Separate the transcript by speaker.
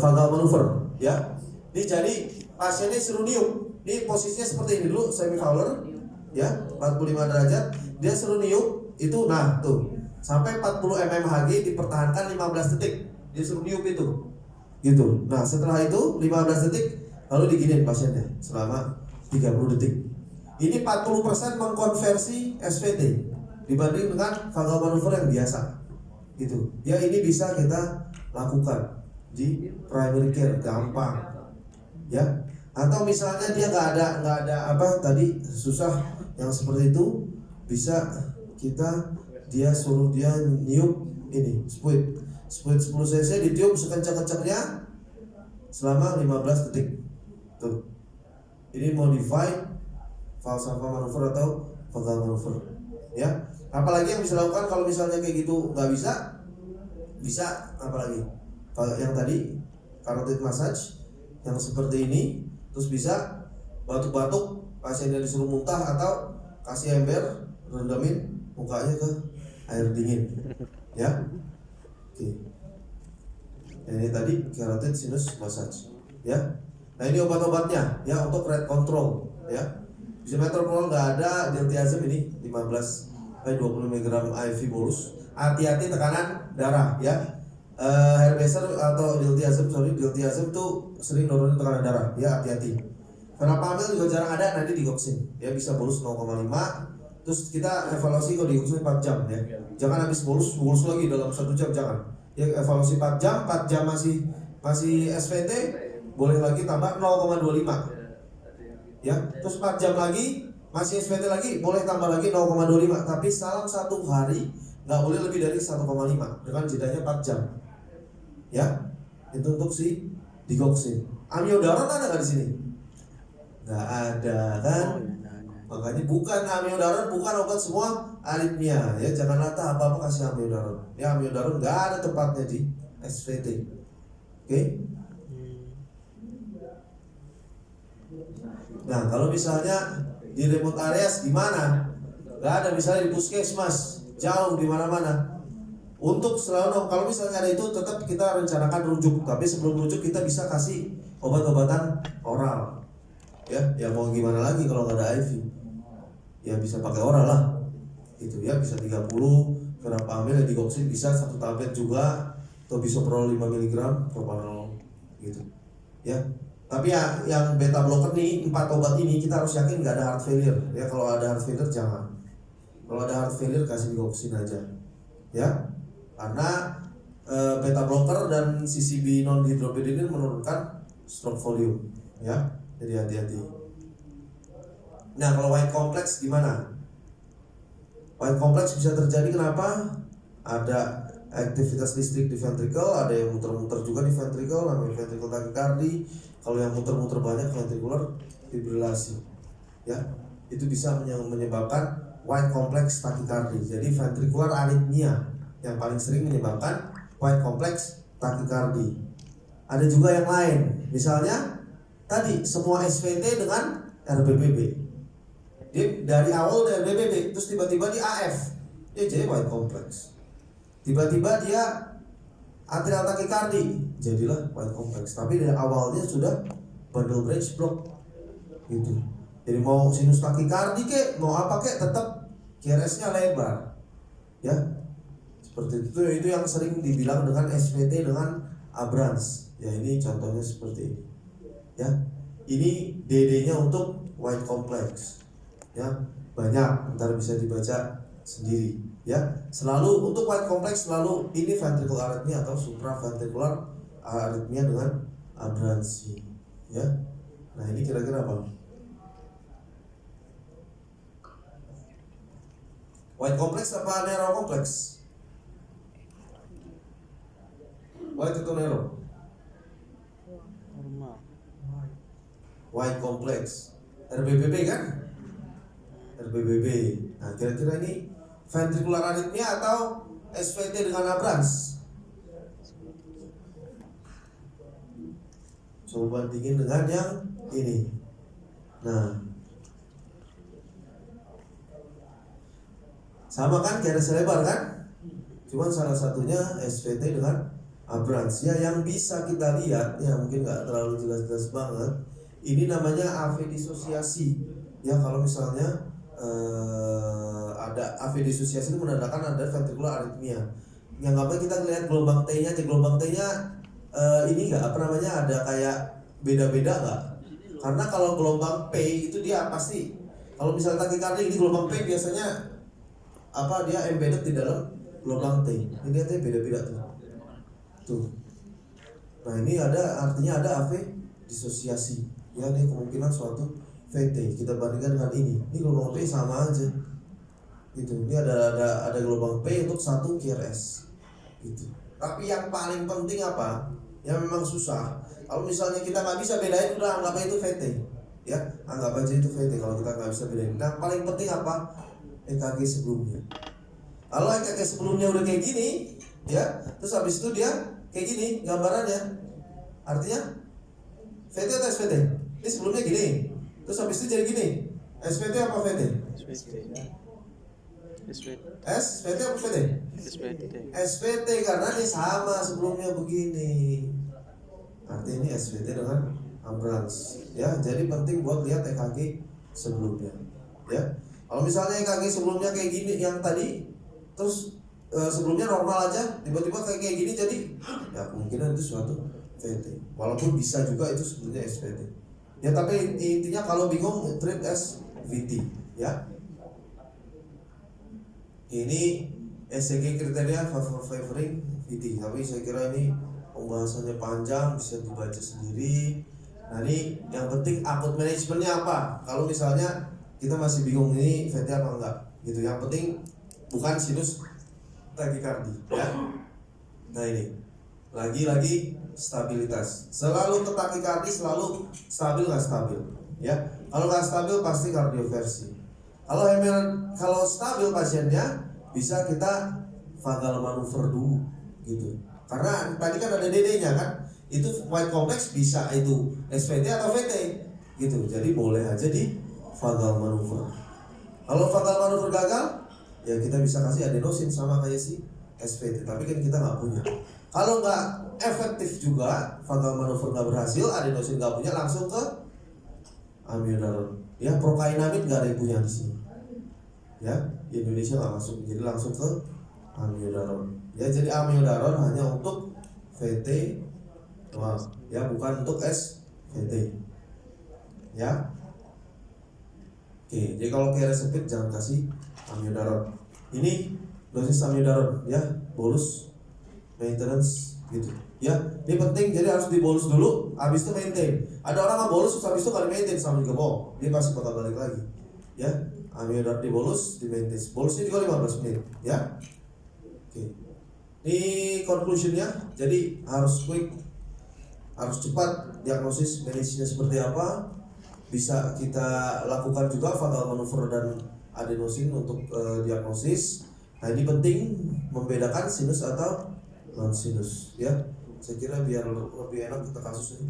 Speaker 1: vagal manuver, ya. Ini jadi pasiennya suruh niup. Ini posisinya seperti ini dulu, semifowler, ya, 45 derajat. Dia suruh niup itu, nah tuh sampai 40 mmHg dipertahankan 15 detik. Dia suruh niup itu, gitu. Nah setelah itu 15 detik lalu diginiin pasiennya selama 30 detik. Ini 40% mengkonversi SVT dibanding dengan vagal manuver yang biasa, gitu. Ya ini bisa kita lakukan di primary care, gampang, ya. Atau misalnya dia nggak ada apa tadi susah yang seperti itu, bisa kita dia suruh dia niup ini spuit 10 cc ditiup sekencang-kencangnya selama 15 detik. Tuh. Ini modified falsafah manuver atau vagal manuver, ya. Apalagi yang bisa lakukan kalau misalnya kayak gitu nggak bisa apalagi yang tadi carotid massage yang seperti ini, terus bisa batuk-batuk pasiennya disuruh muntah atau kasih ember rendamin mukanya ke air dingin, ya. Oke. Ini tadi carotid sinus massage, ya. Nah ini obat-obatnya ya untuk red control, ya. Bisometroprol nggak ada, diltiazem ini 15-20 mg IV bolus. Hati-hati tekanan darah, ya. Herbeser atau diltiazem tuh sering nurunin tekanan darah, ya, hati-hati. Fenapamil juga jarang ada, nanti digoxin, ya, bisa bolus 0,5. Terus kita evaluasi kalau digoxin 4 jam, ya. Jangan habis bolus lagi dalam 1 jam, jangan. Ya evaluasi 4 jam masih SVT, boleh lagi tambah 0,25. Ya, terus 4 jam lagi masih SVT lagi, boleh tambah lagi 0,25. Tapi salam 1 hari nggak boleh lebih dari 1,5 dengan jedanya 4 jam. Ya, itu untuk si digoxin. Amiodaron ada nggak di sini? Nggak ada kan? Makanya bukan amiodaron, bukan obat semua aritmia. Ya, jangan rata apa-apa kasih amiodaron. Ya, amiodaron nggak ada tempatnya di SVT. Oke? Nah, kalau misalnya di remote areas gimana? Gak ada, misalnya di puskesmas, jauh di mana-mana. Untuk selalu, kalau misalnya ada itu tetap kita rencanakan rujuk. Tapi sebelum rujuk kita bisa kasih obat-obatan oral. Ya mau gimana lagi kalau nggak ada IV? Ya bisa pakai oral lah. Itu ya bisa 30 Fenapamil ya digoxin bisa 1 tablet juga, atau bisoprol 5 mg propanol gitu. Ya. Tapi ya, yang beta blocker nih 4 obat ini kita harus yakin nggak ada heart failure. Ya kalau ada heart failure jangan. Kalau ada heart failure kasih digoxin aja. Ya, karena beta blocker dan CCB non dihidropyridin menurunkan stroke volume. Ya, jadi hati-hati. Nah kalau white complex gimana? White complex bisa terjadi kenapa? Ada aktivitas listrik di ventricle, ada yang muter-muter juga di ventricle, namanya ventricle tachycardy. Kalau yang muter-muter banyak ventricular fibrilasi, ya, itu bisa menyebabkan white complex tachycardy. Jadi ventricular arrhythmia yang paling sering menyebabkan white complex tachycardy. Ada juga yang lain, misalnya tadi semua SVT dengan RBBB. Dia dari awal dari RBBB, terus tiba-tiba di AF, dia jadi white complex. Tiba-tiba dia atrial tachycardy, jadilah white complex. Tapi dari awalnya sudah bundle branch block, gitu. Jadi mau sinus tachycardy kek, mau apa kek, tetap QRS-nya lebar, ya. Seperti itu yang sering dibilang dengan SVT dengan Abrans. Ya ini contohnya seperti ini, ya. Ini DD-nya untuk white complex, ya. Banyak, ntar bisa dibaca sendiri, ya. Selalu untuk white complex selalu ini ventricular arrhythmia atau supraventricular arrhythmia dengan abransi, ya. Nah ini kira-kira apa? White complex apa narrow complex? White itu narrow? White complex RBBB kan? RBBB. Nah kira-kira ini ventricular arrhythmia atau SVT dengan abrans? Coba bandingin dengan yang ini. Nah, sama kan, QRS lebar kan? Cuman salah satunya SVT dengan abrans. Ya, yang bisa kita lihat ya mungkin nggak terlalu jelas-jelas banget. Ini namanya AV disosiasi. Ya, kalau misalnya ada AV disosiasi itu menandakan ada ventricular arrhythmia. Yang apa kita lihat gelombang T-nya aja, gelombang T-nya ini nggak apa namanya ada kayak beda-beda nggak? Karena kalau gelombang P itu dia pasti kalau misalnya takikardia ini gelombang P biasanya apa dia embedded di dalam gelombang T. Ini lihatnya beda-beda tuh. Nah ini artinya ada AV disosiasi. Ya ini kemungkinan suatu VT. Kita bandingkan dengan ini. Ini gelombang P sama aja. Gitu. Ini ada gelombang P untuk satu QRS. Gitu. Tapi yang paling penting apa? Yang memang susah. Kalau misalnya kita nggak bisa bedain, udah anggap aja itu VT. Ya, anggap aja itu VT kalau kita nggak bisa bedain. Nah paling penting apa? EKG sebelumnya. Kalau EKG sebelumnya udah kayak gini, ya, terus habis itu dia kayak gini gambarannya. Artinya VT atau SVT? Ini sebelumnya gini, terus habis itu jadi gini. SVT apa VT? SVT apa VT? SVT karena ini sama sebelumnya begini. Artinya ini SVT dengan abrans. Ya, jadi penting buat lihat EKG sebelumnya. Ya, kalau misalnya EKG sebelumnya kayak gini yang tadi, terus sebelumnya normal aja, tiba-tiba kayak gini jadi, ya kemungkinan itu suatu VT. Walaupun bisa juga itu sebetulnya SVT. Ya tapi intinya kalau bingung treat as VT. Ya. Ini ECG kriteria favoring VT. Tapi saya kira ini pembahasannya panjang, bisa dibaca sendiri. Nah ini yang penting akut manajemennya apa? Kalau misalnya kita masih bingung ini VT apa enggak, gitu. Yang penting bukan sinus takikardi, ya. Nah ini lagi-lagi stabilitas. Selalu ke takikardi selalu stabil nggak stabil, ya. Kalau nggak stabil pasti kardioversi. Kalau stabil pasiennya bisa kita vagal manuver dulu, gitu. Karena tadi kan ada DD-nya kan, itu white complex bisa itu SVT atau VT, gitu. Jadi boleh aja di vagal manuver. Kalau vagal manuver gagal, ya kita bisa kasih adenosin sama kayak si SVT. Tapi kan kita nggak punya. Kalau nggak efektif juga, vagal manuver nggak berhasil, adenosin nggak punya, langsung ke amiodaron. Ya, prokainamid nggak ada yang punya di sini. Ya, di Indonesia nggak masuk, jadi langsung ke amiodaron. Ya, jadi amiodaron hanya untuk VT, ya bukan untuk SVT. Ya. Oke, jadi kalau kayak resepit jangan kasih amiodaron. Ini dosis amiodaron, ya, bolus maintenance gitu. Ya, ini penting, jadi harus dibolus dulu, habis itu maintain. Ada orang nggak bolus, habis itu kali maintain sama juga bohong, dia pasti bakal balik lagi. Ya, amiodaron dibolus, di maintain. Bolusnya juga 15 menit, ya. Oke. Ini conclusionnya, jadi harus quick, harus cepat diagnosis medisnya seperti apa. Bisa kita lakukan juga vagal manuver dan adenosin untuk diagnosis. Nah ini penting membedakan sinus atau non sinus, ya. Saya kira biar lebih enak kita kasusnya.